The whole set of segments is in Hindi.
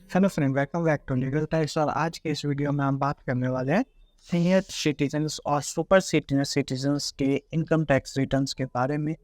Hello friend, welcome back to legal types. और आज के इस वीडियो में हम बात करने वाले हैं सीनियर सिटीजन्स और सुपर सीनियर सिटीजन्स के इनकम टैक्स रिटर्न्स के बारे में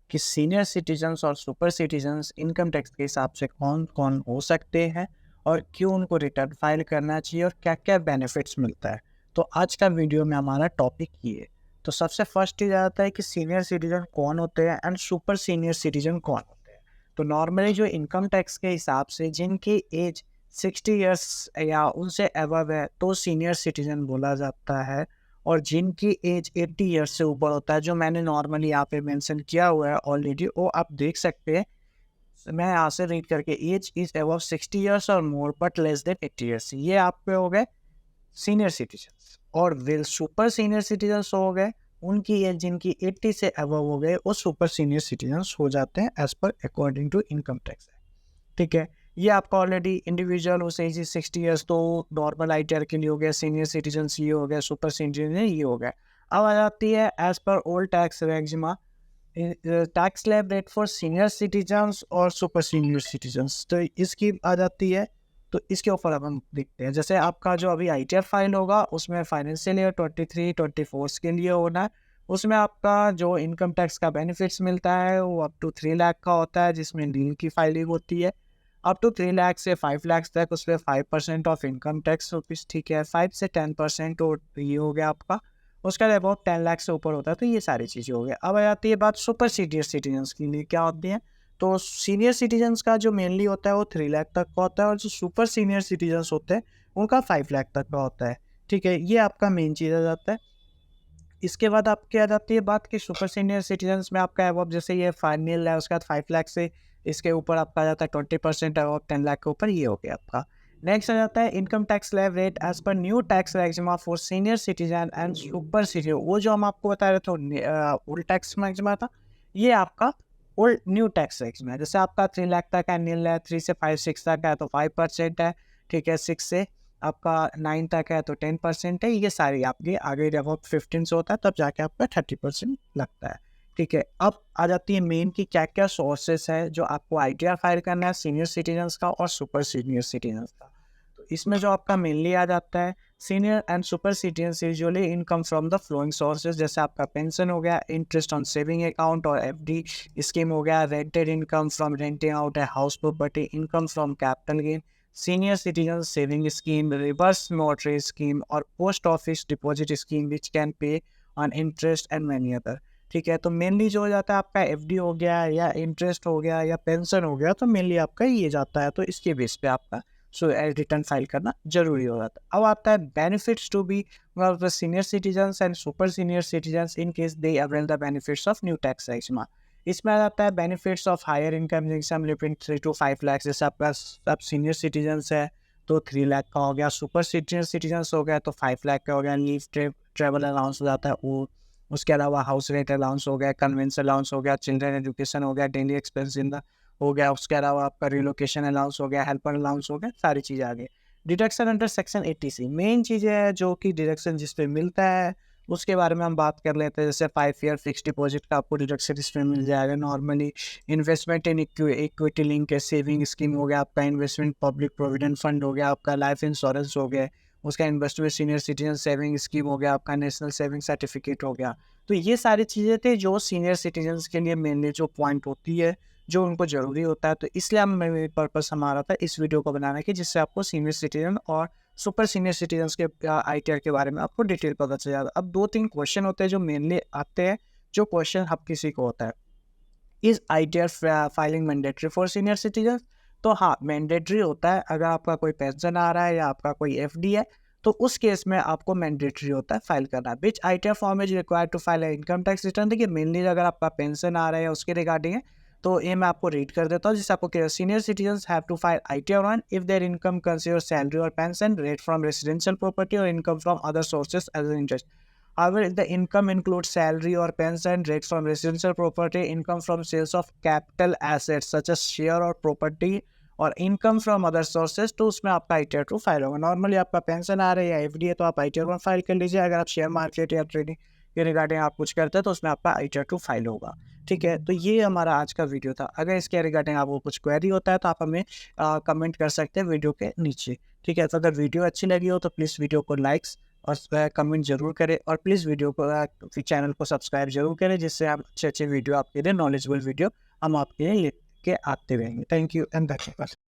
कि सीनियर सिटीजन्स और सुपर सिटीजन्स इनकम टैक्स के हिसाब से कौन कौन हो सकते हैं और क्यों उनको रिटर्न फाइल करना चाहिए और क्या क्या बेनिफिट्स मिलता है। तो आज का वीडियो में हमारा टॉपिक ये है। तो सबसे फर्स्ट ही आता है कि सीनियर सिटीजन कौन होते हैं एंड सुपर सीनियर सिटीजन कौन होते हैं। तो नॉर्मली जो इनकम टैक्स के हिसाब से जिनकी एज 60 ईयर्स या उनसे अबव है तो सीनियर सिटीजन बोला जाता है, और जिनकी एज 80 ईयर्स से ऊपर होता है, जो मैंने नॉर्मली यहाँ पे मेंशन किया हुआ है ऑलरेडी, वो आप देख सकते हैं। मैं यहाँ से रीड करके, एज इज अबव 60 ईयर्स और more but less than 80 years, ये आप पे हो गए सीनियर सिटीजन। और विल सुपर सीनियर सिटीजन हो गए उनकी एज जिनकी 80 से अबव हो गए, वो सुपर सीनियर सिटीजन हो जाते हैं as per according to income tax. ठीक है, ये आपका ऑलरेडी इंडिविजुअल हो सही 60 ईयर्स तो नॉर्मल आईटीआर के लिए हो गया, सीनियर सिटीजन ये हो गया, सुपर सीनियर ये हो गया। अब आ जाती है एज पर old tax regime tax slab rate for senior citizens और सुपर सीनियर सिटीजन्स। तो इसकी आ जाती है। तो इसके ऊपर अब हम देखते हैं। जैसे आपका जो अभी आईटीआर फाइल होगा उसमें फाइनेंशियल ईयर 23-24 के लिए होना है। उसमें आपका जो इनकम टैक्स का बेनिफिट्स मिलता है वो अप टू 3 लाख का होता है, जिसमें नील की फाइलिंग होती है। अप टू 3 लाख से 5 लाख तक उसमें 5% ऑफ इनकम टैक्स रुपीज़। ठीक है, 5 से 10% ये हो गया आपका। उसका अबाउट 10 लाख से ऊपर होता है। तो ये सारी चीज़ें हो गई। अब आ जाती है बात सुपर सीनियर सिटीजन्स के लिए क्या होती है। तो सीनियर सिटीजन्स का जो मेनली होता है वो 3 लाख तक का होता है, और जो सुपर सीनियर सिटीजन्स होते हैं उनका 5 लाख तक का होता है। ठीक है, ये आपका मेन चीज़ आ जाता है। इसके बाद आपकी आ जाती है बात कि सुपर सीनियर सिटीजन्स में आपका अबव, जैसे ये फाइनल है उसके बाद 5 लाख से इसके ऊपर आपका आ जाता है 20% अबव 10 लाख के ऊपर, ये हो गया आपका। नेक्स्ट आ जाता है income tax slab rate as per new tax maxima for senior citizen and super citizen. वो जो हम आपको बता रहे थे ओल्ड टैक्स मैक्सिमा था, ये आपका ओल्ड न्यू टैक्स मैक्सिमा है। जैसे आपका 3 लाख तक है नील है, 3 से 5-6 तक है तो 5% है। ठीक है, 6 से आपका 9 तक है तो 10% है। ये सारी आपके आगे जब 15 से होता है तब जाके आपका 30% लगता है। ठीक है, अब आ जाती है मेन की क्या क्या सोर्सेस है जो आपको आईटीआर फाइल करना है सीनियर सिटीजन्स का और सुपर सीनियर सिटीजन्स का। तो इसमें जो आपका मेनली आ जाता है senior and super citizens usually income from the following sources. जैसे आपका पेंशन हो गया, इंटरेस्ट ऑन सेविंग अकाउंट और एफडी स्कीम हो गया, rented income from renting out a house property, income from capital gain, senior citizen saving scheme, reverse mortgage scheme और post office deposit scheme which can pay on interest and many other. ठीक है, तो मेनली जो हो जाता है आपका एफडी हो गया या इंटरेस्ट हो गया या पेंशन हो गया, तो मेनली आपका ये जाता है। तो इसके बेस पे आपका रिटर्न फाइल करना जरूरी हो जाता है। अब आता है benefits to be senior citizens and super senior citizens in case they avail the benefits of new tax regime. इसमें आ जाता है benefits of higher income sum between 3 to 5 lakh. जैसे आपका सब सीनियर सिटीजन्स है तो 3 लाख का हो गया, सुपर सीनियर सिटीजन्स हो गया तो 5 लाख का हो गया। लीव ट्रेवल अलाउंस हो जाता है वो। उसके अलावा हाउस रेंट अलाउंस हो गया, कन्वेंस अलाउंस हो गया, चिल्ड्रन एजुकेशन हो गया, डेली एक्सपेंस इन द हो गया। उसके अलावा आपका रिलोकेशन अलाउंस हो गया, हेल्पर अलाउंस हो गया, सारी चीज़ें आ गई। Deduction under section 80C main चीज़ें है जो कि डिडक्शन जिस पे मिलता है उसके बारे में हम बात कर लेते हैं। जैसे 5 ईयर फिक्स डिपॉजिट का आपको डिडक्शन इसमें मिल जाएगा। Normally investment in equity link है, सेविंग स्कीम हो गया आपका, इन्वेस्टमेंट पब्लिक प्रोविडेंट फंड हो गया आपका, लाइफ इंश्योरेंस हो गया, उसका investment senior citizen saving scheme हो गया आपका, नेशनल सेविंग सर्टिफिकेट हो गया। तो ये सारी चीज़ें थे जो सीनियर सिटीजन्स के लिए मेनली जो पॉइंट होती है जो उनको ज़रूरी होता है। तो इसलिए हम मेरे पर्पस हमारा था इस वीडियो को बनाने की, जिससे आपको सीनियर सिटीजन और सुपर सीनियर सिटीजन्स के आईटीआर के बारे में आपको डिटेल पता चल जाता है। अब 2-3 क्वेश्चन होते हैं जो मेनली आते हैं, जो क्वेश्चन हर किसी को होता है, is ITR filing mandatory for senior citizen. तो हाँ, मैंडेटरी होता है। अगर आपका कोई पेंशन आ रहा है या आपका कोई एफडी है तो उस केस में आपको मैंडेटरी होता है फाइल करना। Which ITR form is required to file income tax return. देखिए मेनली अगर आपका पेंशन आ रहा है उसके रिगार्डिंग है तो ये मैं आपको रीड कर देता हूँ, जिससे आपको senior citizen have to file ITR one if their income consider salary और pension, rent from residential property और income from other sources as interest. However, if the income includes salary or pension, rates from residential property, income from sales of capital assets such as share or property और इनकम फ्रॉम अदर सोर्सेज, तो उसमें आपका आईटीआर टू फाइल होगा। नॉर्मली आपका पेंशन आ रहा है या एफडी है तो आप आईटीआर वन फाइल कर लीजिए। अगर आप शेयर मार्केट या ट्रेडिंग के रिगार्डिंग आप कुछ करते हैं तो उसमें आपका आईटीआर टू फाइल होगा। ठीक है, तो ये हमारा आज का वीडियो था। अगर इसके रिगार्डिंग आपको कुछ क्वेरी होता है तो आप हमें कमेंट कर सकते हैं वीडियो के नीचे। ठीक है, तो अगर वीडियो अच्छी लगी हो तो प्लीज़ वीडियो को लाइक्स और कमेंट ज़रूर करें, और प्लीज़ वीडियो को चैनल को सब्सक्राइब ज़रूर करें, जिससे आप अच्छे-अच्छे वीडियो आपके लिए नॉलेजेबल वीडियो हम आपके लिए लेके आते रहेंगे। Thank you and that's all.